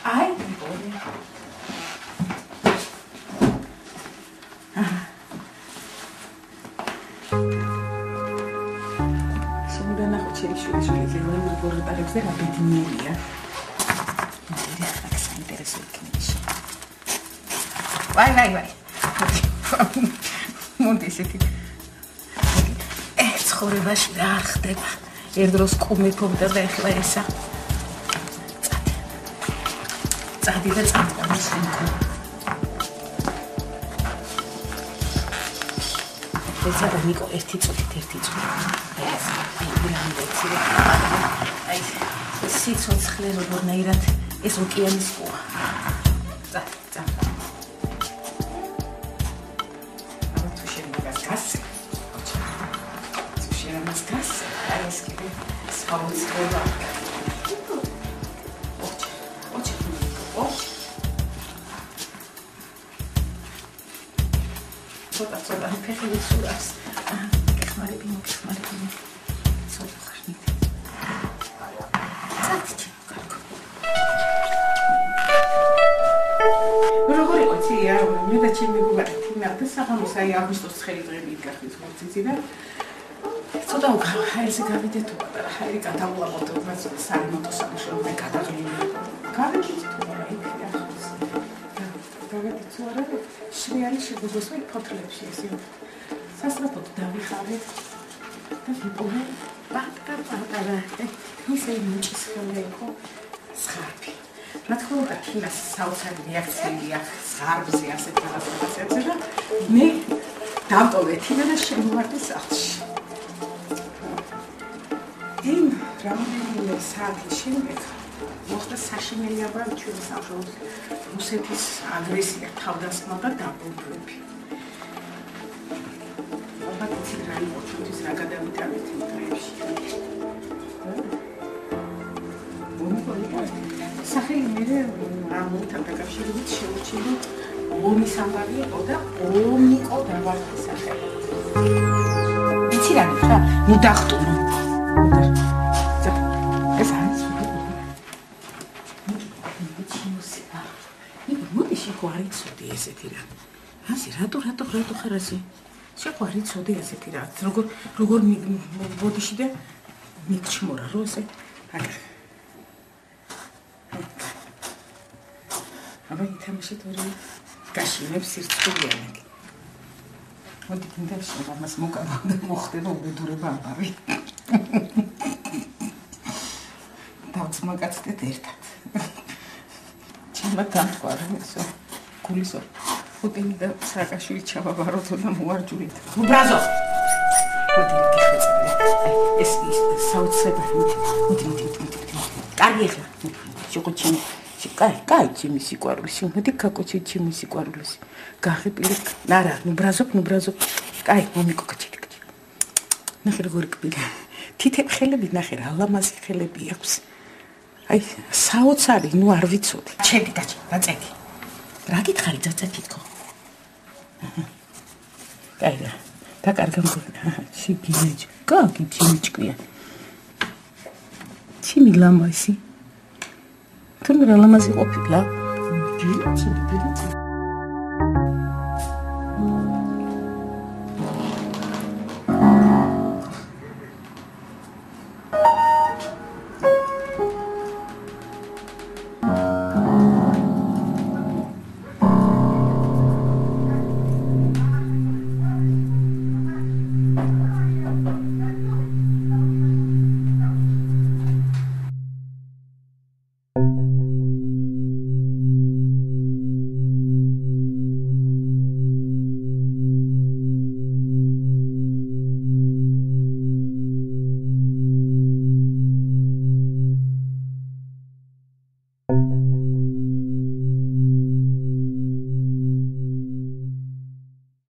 აი, მეგონი. შემოდა ნახოთ ჩემი შვილიშვილზე, რომ ლაბორატორიებზე რა ბედნიერია. აქ საინტერესო იქნება. ვაი. მოდი ისეთი. ცხოვრებაში რა არ ხდება. ერთდროს კუმეფობდა და ეხლა ესა. წადი და წამყვანს ხენქო. ეცა ნიკო ერთი წუთით. ეს ამდენიცი. აი სიცოცხლე როგორნაირად ეს ოკეანის ყოა. წა. აბა თუ შემიგას გასცე. Mas graça, parece que as palmas rolam. Ótimo. Toda a perfeições. Que maravilha. Só do jardim. Sabe? როგორი ყოციია, მე და ჩემი გუგარი თინავდა საფამოსაი აგვისტოს 9 დღეები გახდის მოწიწიდა. ცოტა ხაერზე გავიდეთ უკვე, ხაერი გადავლაბოთ უბრალოდ სარემონტო სამუშაოზე გადაღლილი. გავიდით თუ არა იქ ახს. გავიდით თუ არა, შრიალი შეგვიძლია ფოთლებში ესე. სასწრაფოდ დავიხარეთ და ვიპოვე პატარა. ისე მიჭის ხოლმე იყო სხარფი. რა თქმა უნდა, ქიმიას საოცარი რეაქცია სხარბზე ასეთ რაღაცებზე და მე დავტოვე თინა და შემოვარდი სახლში. იმ რამდენიმე საათის შემდეგ მოხდა საშინელი აბა ჩვენი სამშობლოს რუსეთის აგრესია, თავდასხმა და დაბომბვები. ალბათ იცით რა იყო ჩვენთვის რა გადავითარეთ იმ დღეებში. სახელი მე ამოთან დაკავშირებით შევჩინე ომის ამბავი იყო და ომიკო დავარქვა სახელი. იცი რა ხა? ნუ დახტუნო. ეს არის მოდი შეგვარიცოდი ესეთი რა. ასე რატო ხარ ასე? შეგვარიცოდი ესეთი რა. როგორ მოდიში და მიგჩმორა რო ესე. აბა ითამაშეთ ორი გაშინებს სირცხულიანაკი. მოდი გინდა შემამას მოკავა და მოხდება უბედურება ამბავი. დავწმაკაცდეთ ერთად. ჩემმა დამთქვა რომ ესო გულისო პუტინი და სააკაშვილი ჩავაბაროთ და მოვარჯულით. უბრაზო! მოდი გიხეწები. ეს საოცრებაა. მოდი. კარგი ახლა. შეგო ჩემი კაი ჩემი სიყვარულისი, მოდი კაკოჩი ჩემი სიყვარულისი. გახიპილი. ნარა, ნუ ბრაზობ. კაი, მომიკოკოჩი. ნახე როგორი კბილი. თითებ ხელები ნახე რა, ლამაზი ხელები აქვს. აი, საოცარი, ნუ არ ვიცოდი. ჩემი დაჭი, დაწედი. რა გითხარი ძაცაკითხო? კაი რა. დაკარგა მგონა. შიგინეჯ. კაკი ჩიმიჭკია. ჩიმი ლამაზი. თუმცა ლამაზი ყოფილა.